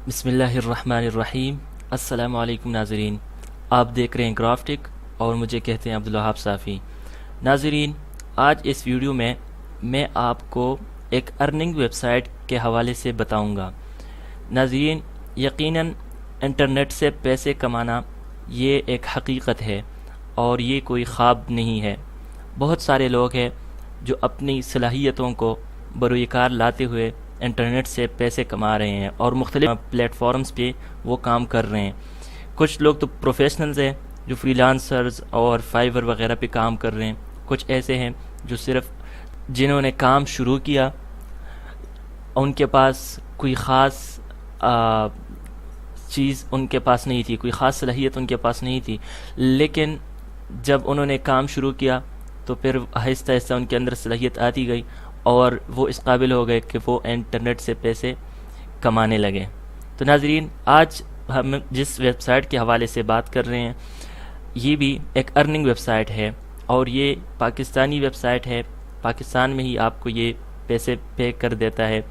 بسم اللہ الرحمن الرحیم۔ السلام علیکم ناظرین، آپ دیکھ رہے ہیں گرافٹک اور مجھے کہتے ہیں عبدالوہاب صافی۔ ناظرین، آج اس ویڈیو میں آپ کو ایک ارننگ ویب سائٹ کے حوالے سے بتاؤں گا۔ ناظرین، یقیناً انٹرنیٹ سے پیسے کمانا یہ ایک حقیقت ہے اور یہ کوئی خواب نہیں ہے۔ بہت سارے لوگ ہیں جو اپنی صلاحیتوں کو بروئے کار لاتے ہوئے انٹرنیٹ سے پیسے کما رہے ہیں اور مختلف پلیٹ فارمز پہ وہ کام کر رہے ہیں۔ کچھ لوگ تو پروفیشنلز ہیں جو فری لانسرز اور فائیور وغیرہ پہ کام کر رہے ہیں۔ کچھ ایسے ہیں جو صرف جنہوں نے کام شروع کیا، ان کے پاس کوئی خاص چیز ان کے پاس نہیں تھی، کوئی خاص صلاحیت ان کے پاس نہیں تھی، لیکن جب انہوں نے کام شروع کیا تو پھر آہستہ آہستہ ان کے اندر صلاحیت آتی گئی اور وہ اس قابل ہو گئے کہ وہ انٹرنیٹ سے پیسے کمانے لگے۔ تو ناظرین، آج ہم جس ویب سائٹ کے حوالے سے بات کر رہے ہیں یہ بھی ایک ارننگ ویب سائٹ ہے اور یہ پاکستانی ویب سائٹ ہے۔ پاکستان میں ہی آپ کو یہ پیسے پے کر دیتا ہے،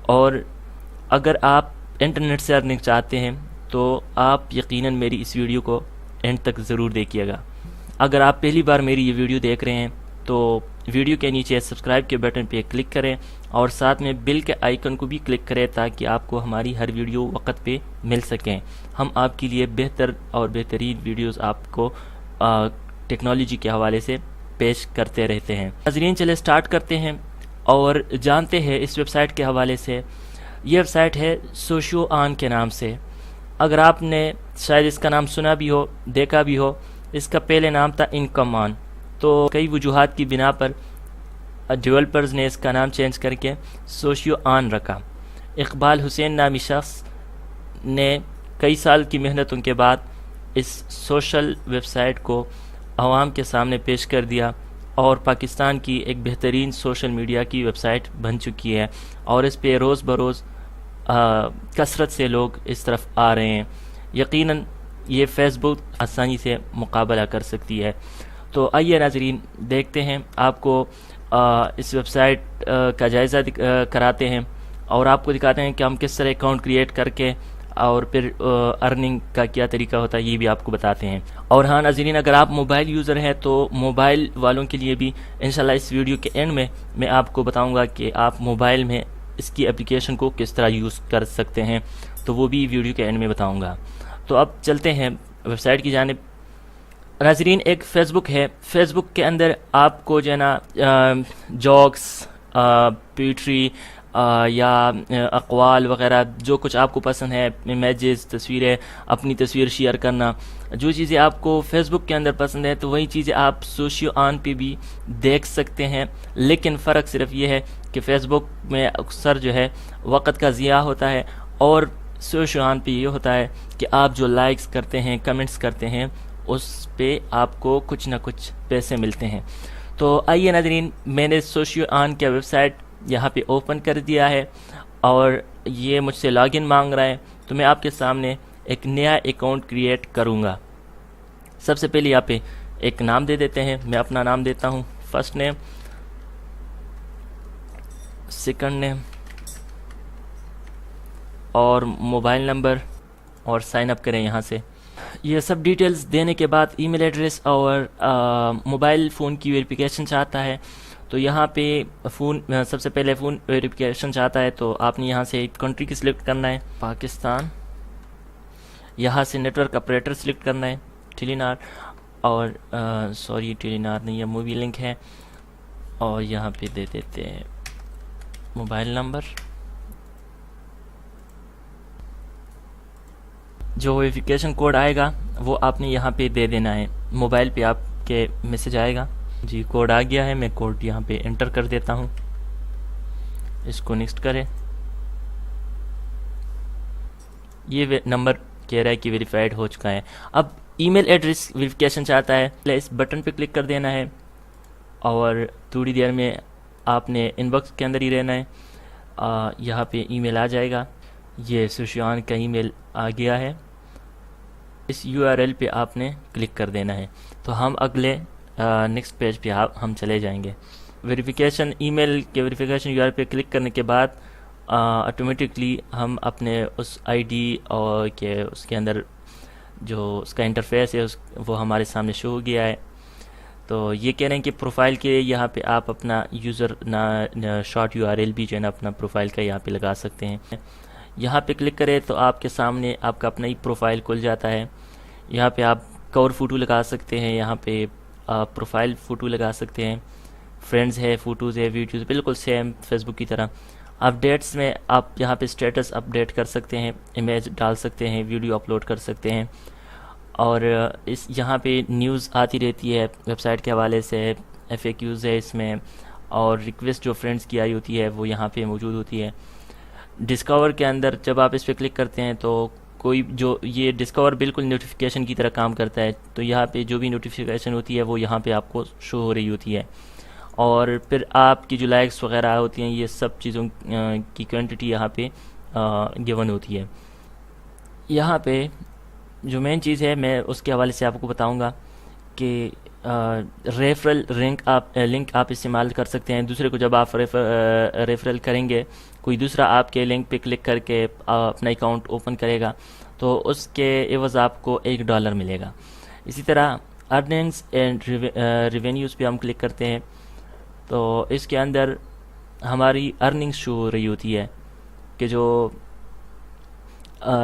اور اگر آپ انٹرنیٹ سے ارننگ چاہتے ہیں تو آپ یقیناً میری اس ویڈیو کو اینڈ تک ضرور دیکھیے گا۔ اگر آپ پہلی بار میری یہ ویڈیو دیکھ رہے ہیں تو ویڈیو کے نیچے سبسکرائب کے بٹن پہ کلک کریں اور ساتھ میں بیل کے آئیکن کو بھی کلک کریں تاکہ آپ کو ہماری ہر ویڈیو وقت پہ مل سکیں۔ ہم آپ کے لیے بہتر اور بہترین ویڈیوز آپ کو ٹیکنالوجی کے حوالے سے پیش کرتے رہتے ہیں۔ ناظرین، چلے سٹارٹ کرتے ہیں اور جانتے ہیں اس ویب سائٹ کے حوالے سے۔ یہ ویب سائٹ ہے سوشیو آن کے نام سے۔ اگر آپ نے شاید اس کا نام سنا بھی ہو، دیکھا بھی ہو، اس کا پہلے نام تھا انکم آن، تو کئی وجوہات کی بنا پر ڈیولپرز نے اس کا نام چینج کر کے سوشیو آن رکھا۔ اقبال حسین نامی شخص نے کئی سال کی محنتوں کے بعد اس سوشل ویب سائٹ کو عوام کے سامنے پیش کر دیا اور پاکستان کی ایک بہترین سوشل میڈیا کی ویب سائٹ بن چکی ہے، اور اس پہ روز بروز کثرت سے لوگ اس طرف آ رہے ہیں۔ یقیناً یہ فیس بک آسانی سے مقابلہ کر سکتی ہے۔ تو آئیے ناظرین، دیکھتے ہیں، آپ کو اس ویب سائٹ کا جائزہ کراتے ہیں اور آپ کو دکھاتے ہیں کہ ہم کس طرح اکاؤنٹ کریٹ کر کے اور پھر ارننگ کا کیا طریقہ ہوتا ہے، یہ بھی آپ کو بتاتے ہیں۔ اور ہاں ناظرین، اگر آپ موبائل یوزر ہیں تو موبائل والوں کے لیے بھی انشاءاللہ اس ویڈیو کے اینڈ میں آپ کو بتاؤں گا کہ آپ موبائل میں اس کی اپلیکیشن کو کس طرح یوز کر سکتے ہیں، تو وہ بھی ویڈیو کے اینڈ میں بتاؤں گا۔ تو اب چلتے ہیں ویب سائٹ کی جانب۔ ناظرین، ایک فیس بک ہے۔ فیس بک کے اندر آپ کو جو ہے نا جوکس، پیٹری یا اقوال وغیرہ جو کچھ آپ کو پسند ہے، امیجز، تصویریں، اپنی تصویر شیئر کرنا، جو چیزیں آپ کو فیس بک کے اندر پسند ہے تو وہی چیزیں آپ سوشیو آن پہ بھی دیکھ سکتے ہیں۔ لیکن فرق صرف یہ ہے کہ فیس بک میں اکثر جو ہے وقت کا ضیاع ہوتا ہے، اور سوشیو آن پہ یہ ہوتا ہے کہ آپ جو لائکس کرتے ہیں، کمنٹس کرتے ہیں، اس پہ آپ کو کچھ نہ کچھ پیسے ملتے ہیں۔ تو آئیے ناظرین، میں نے سوشیو آن کا ویب سائٹ یہاں پہ اوپن کر دیا ہے اور یہ مجھ سے لاگ ان مانگ رہا ہے، تو میں آپ کے سامنے ایک نیا اکاؤنٹ کریٹ کروں گا۔ سب سے پہلے یہاں پہ ایک نام دے دیتے ہیں۔ میں اپنا نام دیتا ہوں، فرسٹ نیم، سیکنڈ نیم اور موبائل نمبر، اور سائن اپ کریں یہاں سے۔ یہ سب ڈیٹیلز دینے کے بعد ای میل ایڈریس اور موبائل فون کی ویریفیکیشن چاہتا ہے، تو یہاں پہ سب سے پہلے فون ویریفیکیشن چاہتا ہے، تو آپ نے یہاں سے ایک کنٹری کی سلیکٹ کرنا ہے، پاکستان۔ یہاں سے نیٹ ورک آپریٹر سلیکٹ کرنا ہے، ٹیلی نار، اور سوری ٹیلی نار نہیں ہے، مووی لنک ہے، اور یہاں پہ دے دیتے ہیں موبائل نمبر۔ جو ویریفیکیشن کوڈ آئے گا وہ آپ نے یہاں پہ دے دینا ہے، موبائل پہ آپ کے میسج آئے گا۔ جی، کوڈ آ گیا ہے، میں کوڈ یہاں پہ انٹر کر دیتا ہوں، اس کو نیکسٹ کریں۔ یہ نمبر کہہ رہا ہے کہ ویریفائڈ ہو چکا ہے۔ اب ای میل ایڈریس ویریفیکیشن چاہتا ہے، اس بٹن پہ کلک کر دینا ہے اور تھوڑی دیر میں آپ نے ان باکس کے اندر ہی رہنا ہے، یہاں پہ ای میل آ جائے گا۔ یہ سوشیو آن کا ای میل آ گیا ہے، اس یو آر ایل پہ آپ نے کلک کر دینا ہے۔ تو ہم اگلے نیکسٹ پیج پہ ہم چلے جائیں گے۔ ویریفیکیشن ای میل کے ویریفیکیشن یو آر پہ کلک کرنے کے بعد آٹومیٹکلی ہم اپنے اس آئی ڈی اور کہ اس کے اندر جو اس کا انٹرفیس ہے وہ ہمارے سامنے شو ہو گیا ہے. تو یہ کہہ رہے ہیں کہ پروفائل کے یہاں پہ آپ اپنا یوزر شارٹ URL بھی جو ہے نا اپنا پروفائل کا یہاں پہ لگا سکتے ہیں. یہاں پہ کلک کریں تو آپ کے سامنے آپ کا اپنا ہی پروفائل کھل جاتا ہے. یہاں پہ آپ کور فوٹو لگا سکتے ہیں, یہاں پہ پروفائل فوٹو لگا سکتے ہیں, فرینڈز ہے, فوٹوز ہے, ویڈیوز, بالکل سیم فیس بک کی طرح. اپڈیٹس میں آپ یہاں پہ اسٹیٹس اپڈیٹ کر سکتے ہیں, امیج ڈال سکتے ہیں, ویڈیو اپلوڈ کر سکتے ہیں, اور یہاں پہ نیوز آتی رہتی ہے ویب سائٹ کے حوالے سے, FAQs ہے اس میں, اور ریکویسٹ جو فرینڈز کی آئی ہوتی ہے وہ یہاں پہ موجود ہوتی ہے. ڈسکور کے اندر جب آپ اس پہ کلک کرتے ہیں تو کوئی جو یہ ڈسکور بالکل نوٹیفیکیشن کی طرح کام کرتا ہے, تو یہاں پہ جو بھی نوٹیفیکیشن ہوتی ہے وہ یہاں پہ آپ کو شو ہو رہی ہوتی ہے, اور پھر آپ کی جو لائکس وغیرہ ہوتی ہیں یہ سب چیزوں کی کوانٹٹی یہاں پہ گیون ہوتی ہے. یہاں پہ جو مین چیز ہے میں اس کے حوالے سے آپ کو بتاؤں گا کہ ریفرل لنک آپ استعمال کر سکتے ہیں. دوسرے کو جب آپ ریفرل کریں گے, کوئی دوسرا آپ کے لنک پہ کلک کر کے اپنا اکاؤنٹ اوپن کرے گا تو اس کے عوض آپ کو $1 ملے گا. اسی طرح ارننگز اینڈ ریونیوز پہ ہم کلک کرتے ہیں تو اس کے اندر ہماری ارننگز شو ہو رہی ہوتی ہے کہ جو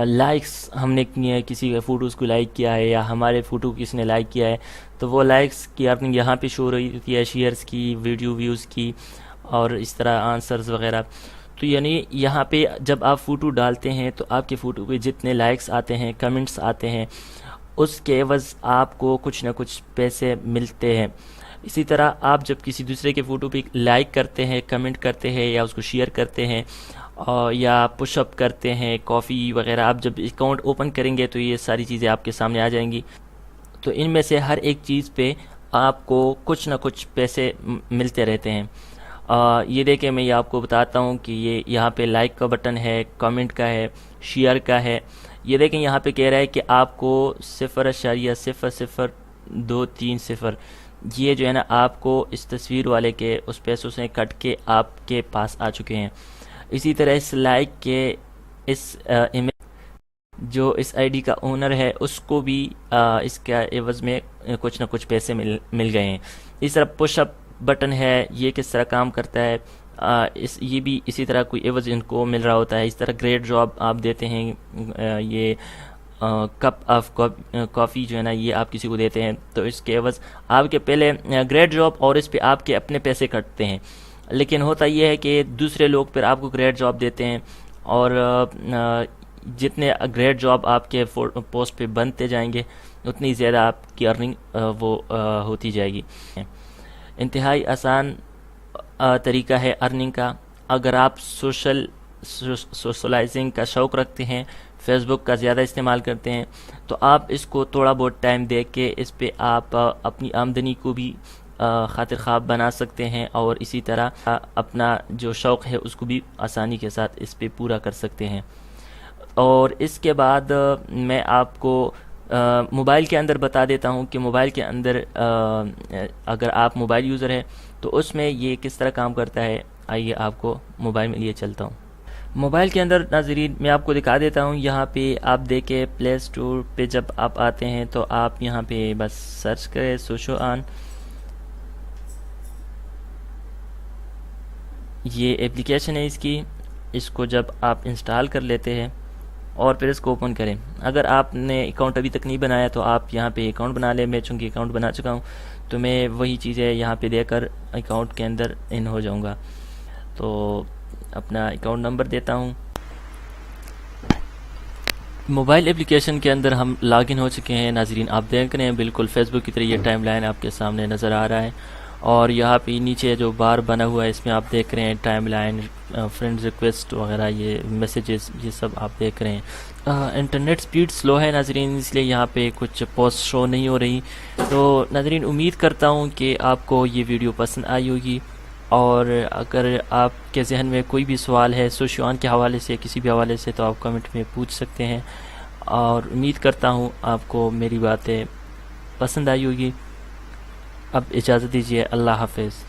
لائکس ہم نے کی ہے, کسی کے فوٹوز کو لائک کیا ہے یا ہمارے فوٹو کسی نے لائک کیا ہے تو وہ لائکس کی ارننگ یہاں پہ شو ہو رہی ہوتی ہے, شیئرز کی, ویڈیو ویوز کی, اور اس طرح آنسرز وغیرہ. تو یعنی یہاں پہ جب آپ فوٹو ڈالتے ہیں تو آپ کے فوٹو پہ جتنے لائکس آتے ہیں, کمنٹس آتے ہیں, اس کے عوض آپ کو کچھ نہ کچھ پیسے ملتے ہیں. اسی طرح آپ جب کسی دوسرے کے فوٹو پہ لائک کرتے ہیں, کمنٹ کرتے ہیں یا اس کو شیئر کرتے ہیں یا پش اپ کرتے ہیں, کافی وغیرہ, آپ جب اکاؤنٹ اوپن کریں گے تو یہ ساری چیزیں آپ کے سامنے آ جائیں گی. تو ان میں سے ہر ایک چیز پہ آپ کو کچھ نہ کچھ پیسے ملتے رہتے ہیں. یہ دیکھیں میں یہ آپ کو بتاتا ہوں کہ یہ یہاں پہ لائک کا بٹن ہے, کمنٹ کا ہے, شیئر کا ہے. یہ دیکھیں یہاں پہ کہہ رہا ہے کہ آپ کو 0.0023 یہ جو ہے نا آپ کو اس تصویر والے کے اس پیسوں سے کٹ کے آپ کے پاس آ چکے ہیں. اسی طرح اس لائک کے اس جو اس آئی ڈی کا اونر ہے اس کو بھی اس کا عوض میں کچھ نہ کچھ پیسے مل گئے ہیں. اس طرح پش اپ بٹن ہے, یہ کس طرح کام کرتا ہے, یہ بھی اسی طرح کوئی عوض ان کو مل رہا ہوتا ہے. اس طرح گریٹ جاب آپ دیتے ہیں, یہ کپ آف کافی جو ہے نا یہ آپ کسی کو دیتے ہیں تو اس کے عوض آپ کے پہلے گریٹ جاب اور اس پہ آپ کے اپنے پیسے کٹتے ہیں. لیکن ہوتا یہ ہے کہ دوسرے لوگ پھر آپ کو گریٹ جاب دیتے ہیں, اور جتنے گریٹ جاب آپ کے پوسٹ پہ بنتے جائیں گے اتنی زیادہ آپ کی ارننگ وہ ہوتی جائے گی. انتہائی آسان طریقہ ہے ارننگ کا. اگر آپ سوشلائزنگ کا شوق رکھتے ہیں, فیس بک کا زیادہ استعمال کرتے ہیں, تو آپ اس کو تھوڑا بہت ٹائم دے کے اس پہ آپ اپنی آمدنی کو بھی خاطر خواب بنا سکتے ہیں, اور اسی طرح اپنا جو شوق ہے اس کو بھی آسانی کے ساتھ اس پہ پورا کر سکتے ہیں. اور اس کے بعد میں آپ کو موبائل کے اندر بتا دیتا ہوں کہ موبائل کے اندر اگر آپ موبائل یوزر ہیں تو اس میں یہ کس طرح کام کرتا ہے. آئیے آپ کو موبائل میں لیے چلتا ہوں. موبائل کے اندر ناظرین میں آپ کو دکھا دیتا ہوں. یہاں پہ آپ دیکھیں پلے اسٹور پہ جب آپ آتے ہیں تو آپ یہاں پہ بس سرچ کریں سوشو آن. یہ اپلیکیشن ہے اس کو جب آپ انسٹال کر لیتے ہیں اور پھر اس کو اوپن کریں. اگر آپ نے اکاؤنٹ ابھی تک نہیں بنایا تو آپ یہاں پہ اکاؤنٹ بنا لیں. میں چونکہ اکاؤنٹ بنا چکا ہوں تو میں وہی چیزیں یہاں پہ دے کر اکاؤنٹ کے اندر ان ہو جاؤں گا. تو اپنا اکاؤنٹ نمبر دیتا ہوں. موبائل اپلیکیشن کے اندر ہم لاگ ان ہو چکے ہیں ناظرین. آپ دیکھ رہے ہیں بالکل فیس بک کی طرح یہ ٹائم لائن آپ کے سامنے نظر آ رہا ہے, اور یہاں پہ نیچے جو بار بنا ہوا ہے اس میں آپ دیکھ رہے ہیں ٹائم لائن, فرینڈ ریکویسٹ وغیرہ, یہ میسیجز, یہ سب آپ دیکھ رہے ہیں. انٹرنیٹ سپیڈ سلو ہے ناظرین, اس لیے یہاں پہ کچھ پوسٹ شو نہیں ہو رہی. تو ناظرین امید کرتا ہوں کہ آپ کو یہ ویڈیو پسند آئی ہوگی, اور اگر آپ کے ذہن میں کوئی بھی سوال ہے سوشو آن کے حوالے سے, کسی بھی حوالے سے, تو آپ کمنٹ میں پوچھ سکتے ہیں, اور امید کرتا ہوں آپ کو میری باتیں پسند آئی ہوگی. اب اجازت دیجیے, اللہ حافظ.